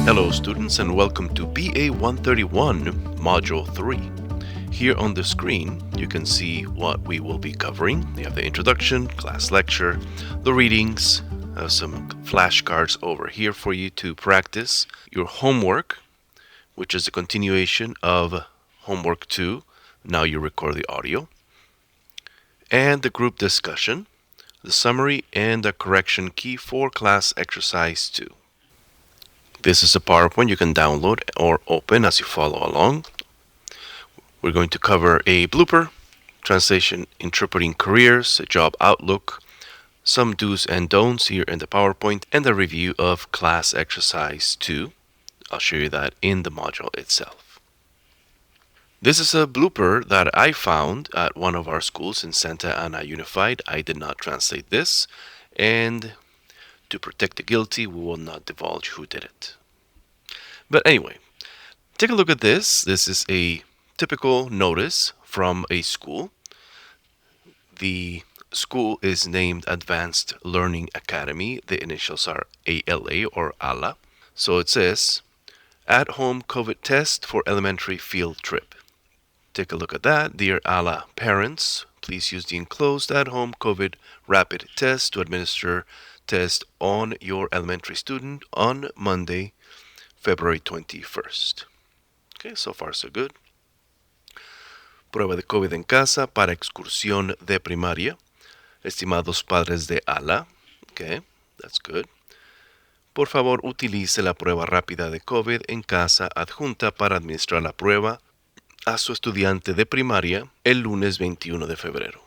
Hello, students, and welcome to BA 131, Module 3. Here on the screen, you can see what we will be covering. You have the introduction, class lecture, the readings, some flashcards over here for you to practice, your homework, which is a continuation of homework 2. Now you record the audio, and the group discussion, the summary, and the correction key for class exercise 2. This is a PowerPoint you can download or open as you follow along. We're going to cover a blooper, translation interpreting careers, a job outlook, some do's and don'ts here in the PowerPoint, and a review of class exercise 2. I'll show you that in the module itself. This is a blooper that I found at one of our schools in Santa Ana Unified. I did not translate this, and to protect the guilty, we will not divulge who did it. But anyway, take a look at this. This is a typical notice from a school. The school is named Advanced Learning Academy. The initials are ALA or ALA. So it says, at-home COVID test for elementary field trip. Take a look at that. Dear ALA parents, please use the enclosed at-home COVID rapid test to administer test on your elementary student on Monday, February 21st. Okay, so far so good. Prueba de COVID en casa para excursión de primaria. Estimados padres de ALA. Okay, that's good. Por favor, utilice la prueba rápida de COVID en casa adjunta para administrar la prueba a su estudiante de primaria el lunes 21 de febrero.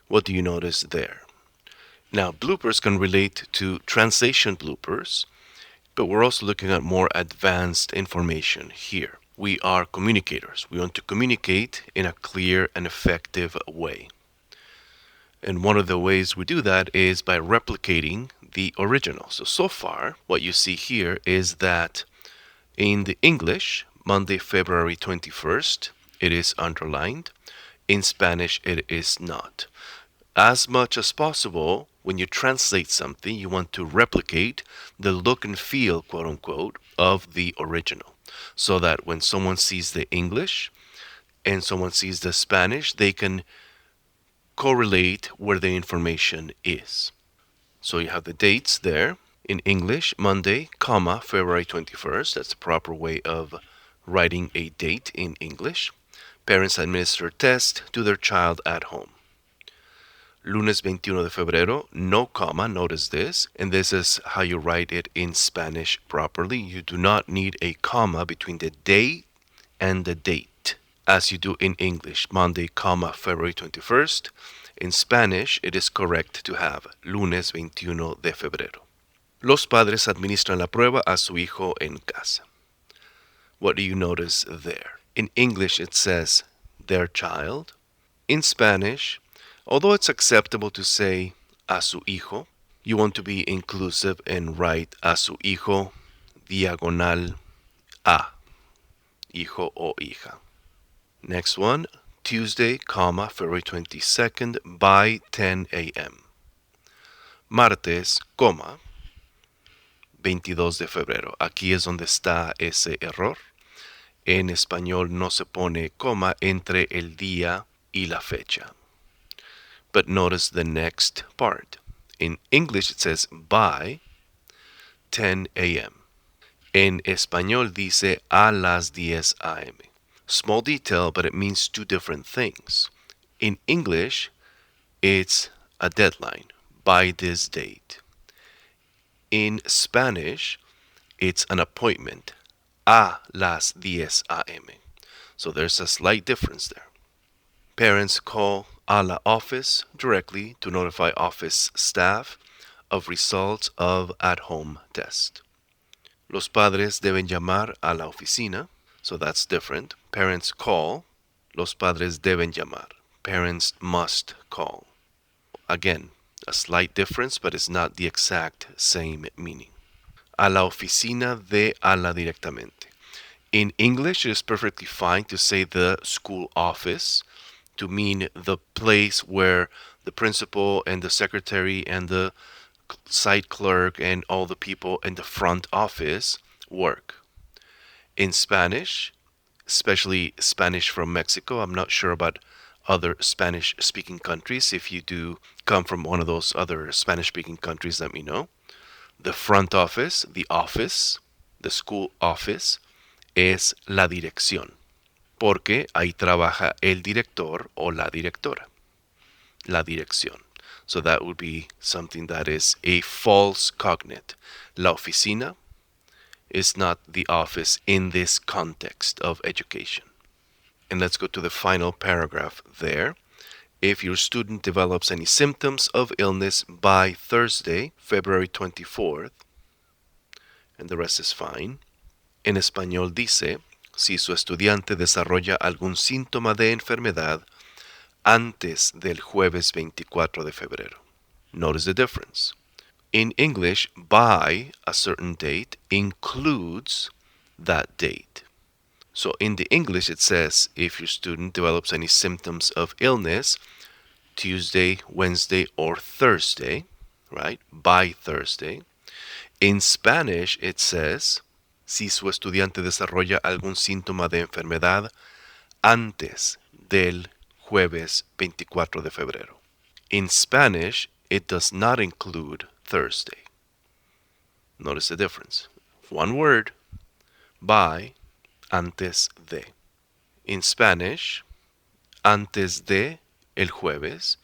What do you notice there? Now, bloopers can relate to translation bloopers, but we're also looking at more advanced information here. We are communicators. We want to communicate in a clear and effective way. And one of the ways we do that is by replicating the original. So far, what you see here is that in the English, Monday, February 21st, it is underlined. In Spanish, it is not. As much as possible, when you translate something, you want to replicate the look and feel, quote unquote, of the original. So that when someone sees the English and someone sees the Spanish, they can correlate where the information is. So you have the dates there. In English, Monday, comma, February 21st. That's the proper way of writing a date in English. Parents administer test to their child at home. Lunes 21 de febrero, no comma, notice this, and this is how you write it in Spanish properly. You do not need a comma between the day and the date, as you do in English, Monday, comma, February 21st. In Spanish, it is correct to have lunes 21 de febrero. Los padres administran la prueba a su hijo en casa. What do you notice there? In English, it says their child. In Spanish, although it's acceptable to say a su hijo, you want to be inclusive and write a su hijo, diagonal a, hijo o hija. Next one, Tuesday, comma, February 22nd by 10 a.m. Martes, coma, 22 de febrero. Aquí es donde está ese error. En español no se pone coma entre el día y la fecha. But notice the next part. In English it says by 10 a.m. En español dice a las 10 a.m. Small detail, but it means two different things. In English, it's a deadline, by this date. In Spanish, it's an appointment, a las 10 a.m. So there's a slight difference there. Parents call a la office directly to notify office staff of results of at-home test. Los padres deben llamar a la oficina, so that's different. Parents call, los padres deben llamar. Parents must call. Again, a slight difference, but it's not the exact same meaning. A la oficina de ala directamente. In English, it is perfectly fine to say the school office to mean the place where the principal and the secretary and the site clerk and all the people in the front office work. In Spanish, especially Spanish from Mexico, I'm not sure about other Spanish-speaking countries. If you do come from one of those other Spanish-speaking countries, let me know. The front office, the school office, es la dirección, porque ahí trabaja el director o la directora. La dirección. So that would be something that is a false cognate. La oficina is not the office in this context of education. And let's go to the final paragraph there. If your student develops any symptoms of illness by Thursday, February 24th, and the rest is fine. En español dice, si su estudiante desarrolla algún síntoma de enfermedad antes del jueves 24 de febrero. Notice the difference. In English, by a certain date includes that date. So in the English, it says if your student develops any symptoms of illness, Tuesday, Wednesday, or Thursday, right? By Thursday. In Spanish, it says si su estudiante desarrolla algún síntoma de enfermedad antes del jueves 24 de febrero. In Spanish, it does not include Thursday. Notice the difference. One word, by, antes de. In Spanish, antes de el jueves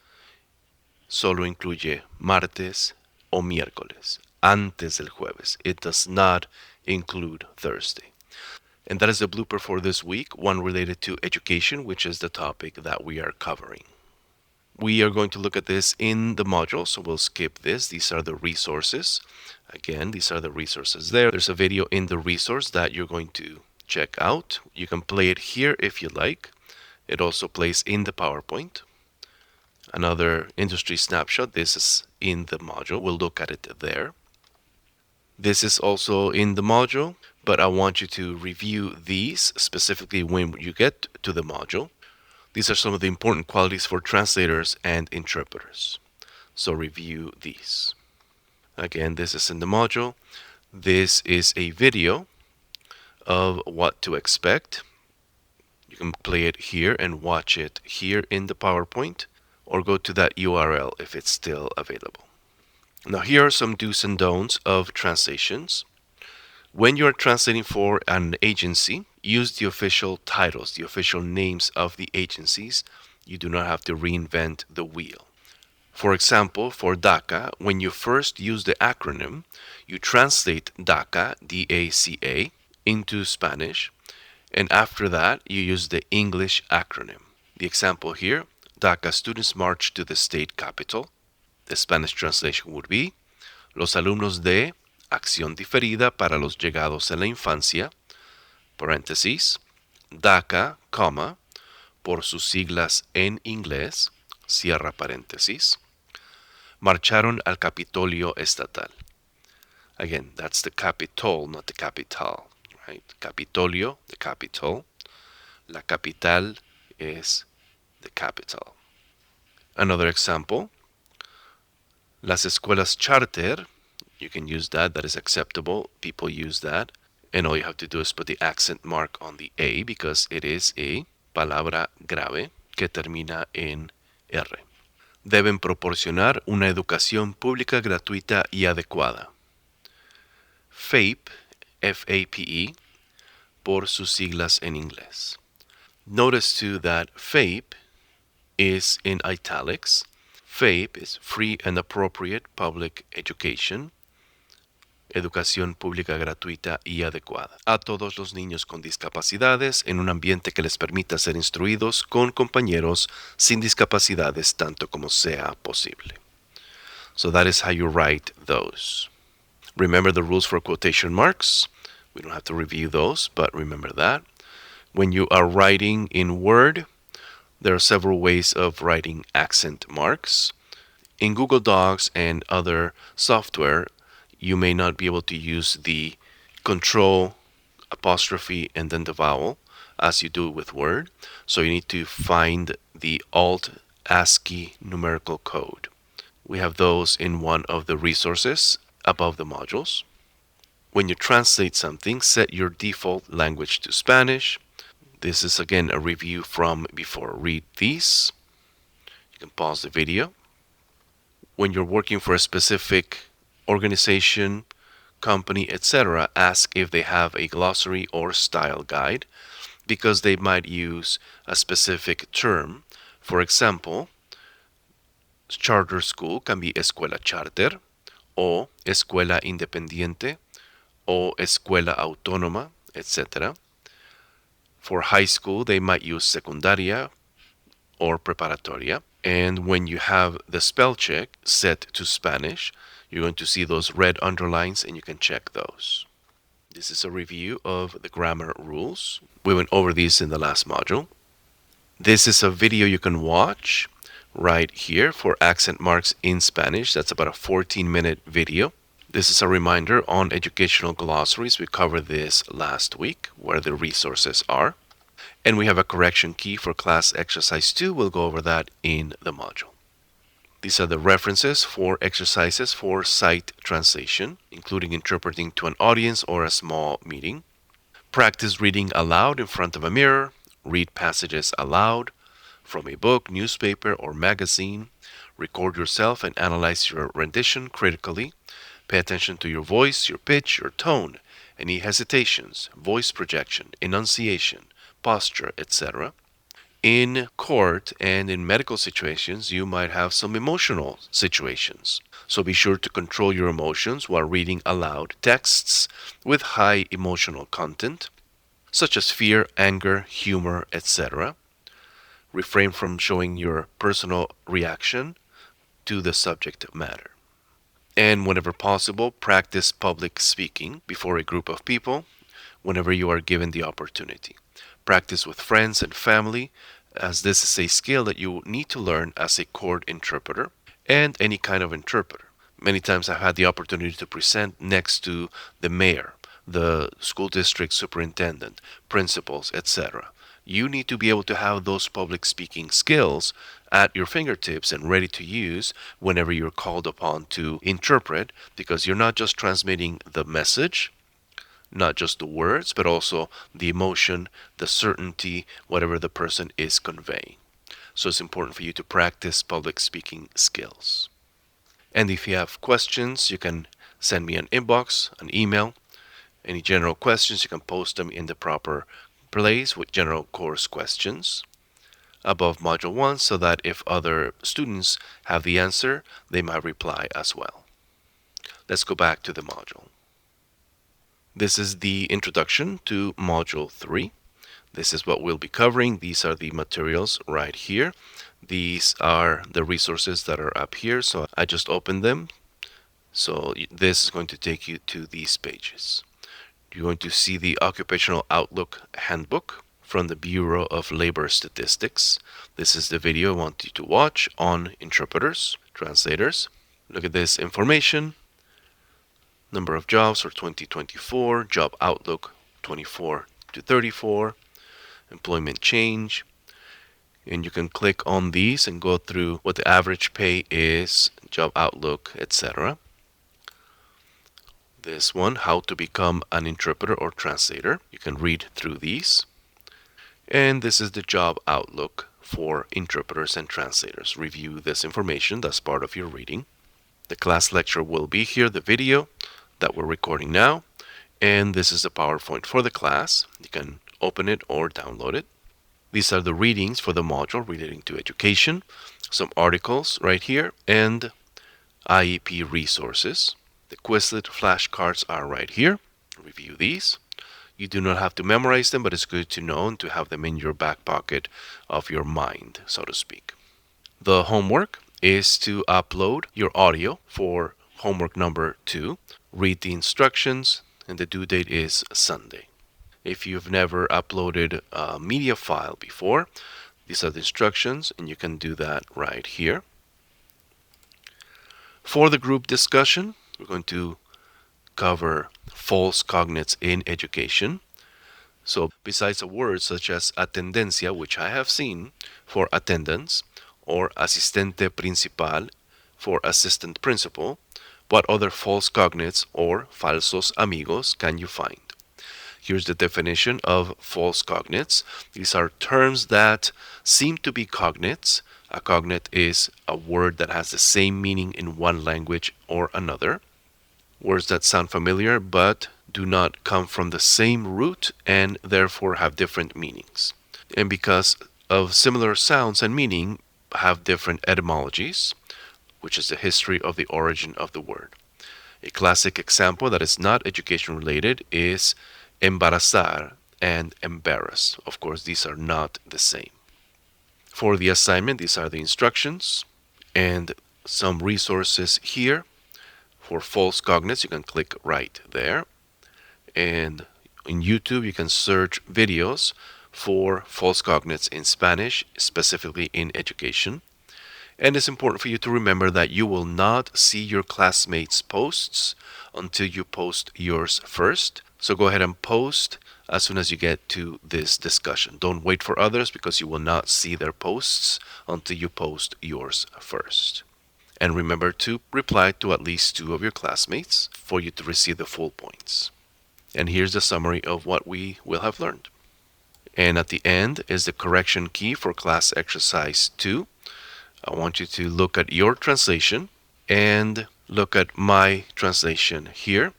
solo incluye martes o miércoles. Antes del jueves. It does not include Thursday. And that is the blooper for this week, one related to education, which is the topic that we are covering. We are going to look at this in the module, so we'll skip this. These are the resources. Again, these are the resources there. There's a video in the resource that you're going to check out. You can play it here if you like. It also plays in the PowerPoint. Another industry snapshot. This is in the module. We'll look at it there. This is also in the module, but I want you to review these specifically when you get to the module. These are some of the important qualities for translators and interpreters. So review these. Again, this is in the module. This is a video of what to expect. You can play it here and watch it here in the PowerPoint, or go to that URL if it's still available. Now here are some do's and don'ts of translations. When you're translating for an agency, use the official titles, the official names of the agencies. You do not have to reinvent the wheel. For example, for DACA, when you first use the acronym, you translate DACA, D-A-C-A, into Spanish, and after that, you use the English acronym. The example here, DACA students march to the state capital. The Spanish translation would be, los alumnos de Acción Diferida para los Llegados en la Infancia, paréntesis, DACA, coma, por sus siglas en inglés, cierra paréntesis, marcharon al Capitolio Estatal. Again, that's the Capitol, not the capital, right? Capitolio, the capital. La capital is the capital. Another example, las escuelas charter, you can use that is acceptable. People use that. And all you have to do is put the accent mark on the A because it is a palabra grave que termina en R. Deben proporcionar una educación pública gratuita y adecuada. FAPE, F-A-P-E, por sus siglas en inglés. Notice too that FAPE is in italics. FAPE is Free and Appropriate Public Education. Educación pública gratuita y adecuada a todos los niños con discapacidades en un ambiente que les permita ser instruidos con compañeros sin discapacidades tanto como sea posible. So that is how you write those. Remember the rules for quotation marks. We don't have to review those, but remember that. When you are writing in Word, there are several ways of writing accent marks. In Google Docs and other software, you may not be able to use the control apostrophe and then the vowel as you do with Word. So you need to find the Alt ASCII numerical code. We have those in one of the resources above the modules. When you translate something, set your default language to Spanish. This is again a review from before. Read these. You can pause the video. When you're working for a specific organization, company, etc., ask if they have a glossary or style guide because they might use a specific term. For example, charter school can be escuela charter o escuela independiente o escuela autónoma, etc. For high school, they might use secundaria or preparatoria. And when you have the spell check set to Spanish, you're going to see those red underlines and you can check those. This is a review of the grammar rules. We went over these in the last module. This is a video you can watch right here for accent marks in Spanish. That's about a 14-minute video. This is a reminder on educational glossaries. We covered this last week, where the resources are. And we have a correction key for class exercise 2. We'll go over that in the module. These are the references for exercises for sight translation, including interpreting to an audience or a small meeting. Practice reading aloud in front of a mirror. Read passages aloud from a book, newspaper, or magazine. Record yourself and analyze your rendition critically. Pay attention to your voice, your pitch, your tone, any hesitations, voice projection, enunciation, posture, etc. In court and in medical situations, you might have some emotional situations. So be sure to control your emotions while reading aloud texts with high emotional content, such as fear, anger, humor, etc. Refrain from showing your personal reaction to the subject matter. And whenever possible, practice public speaking before a group of people whenever you are given the opportunity. Practice with friends and family, as this is a skill that you need to learn as a court interpreter and any kind of interpreter. Many times I've had the opportunity to present next to the mayor, the school district superintendent, principals, etc. You need to be able to have those public speaking skills at your fingertips and ready to use whenever you're called upon to interpret, because you're not just transmitting the message, not just the words, but also the emotion, the certainty, whatever the person is conveying. So it's important for you to practice public speaking skills. And if you have questions, you can send me an inbox, an email. Any general questions, you can post them in the proper place with general course questions above Module 1 so that if other students have the answer, they might reply as well. Let's go back to the module. This is the introduction to Module 3. This is what we'll be covering. These are the materials right here. These are the resources that are up here. So I just opened them. So this is going to take you to these pages. You're going to see the Occupational Outlook Handbook from the Bureau of Labor Statistics. This is the video I want you to watch on interpreters, translators. Look at this information. Number of jobs for 2024, job outlook 24 to 34, employment change. And you can click on these and go through what the average pay is, job outlook, etc. This one, how to become an interpreter or translator. You can read through these. And this is the job outlook for interpreters and translators. Review this information. That's part of your reading. The class lecture will be here, the video that we're recording now. And this is the PowerPoint for the class. You can open it or download it. These are the readings for the module relating to education. Some articles right here and IEP resources. The Quizlet flashcards are right here. Review these. You do not have to memorize them, but it's good to know and to have them in your back pocket of your mind, so to speak. The homework is to upload your audio for homework number 2. Read the instructions, and the due date is Sunday. If you've never uploaded a media file before, these are the instructions, and you can do that right here. For the group discussion, we're going to cover false cognates in education. So besides a word such as atendencia, which I have seen for attendance, or asistente principal for assistant principal, What other false cognates or falsos amigos can you find? Here's the definition of false cognates. These are terms that seem to be cognates. A cognate is a word that has the same meaning in one language or another. Words that sound familiar but do not come from the same root and therefore have different meanings. And because of similar sounds and meaning, have different etymologies, which is the history of the origin of the word. A classic example that is not education related is embarazar and embarrass. Of course, these are not the same. For the assignment, these are the instructions and some resources here. For false cognates, you can click right there. And in YouTube, you can search videos for false cognates in Spanish, specifically in education. And it's important for you to remember that you will not see your classmates' posts until you post yours first. So go ahead and post as soon as you get to this discussion. Don't wait for others because you will not see their posts until you post yours first. And remember to reply to at least 2 of your classmates for you to receive the full points. And here's the summary of what we will have learned. And at the end is the correction key for class exercise 2. I want you to look at your translation and look at my translation here.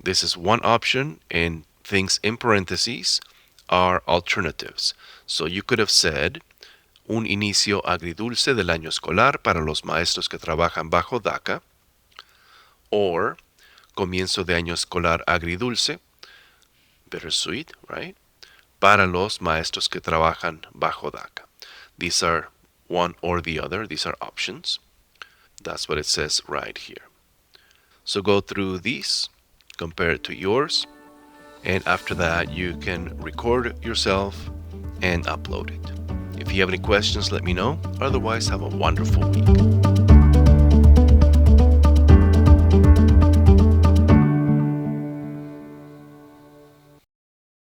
This is one option, and things in parentheses are alternatives. So you could have said, un inicio agridulce del año escolar para los maestros que trabajan bajo DACA, or comienzo de año escolar agridulce, bittersweet, right? Para los maestros que trabajan bajo DACA. These are one or the other. These are options. That's what it says right here. So go through these, compare it to yours, and after that you can record yourself and upload it. If you have any questions, let me know. Otherwise, have a wonderful week.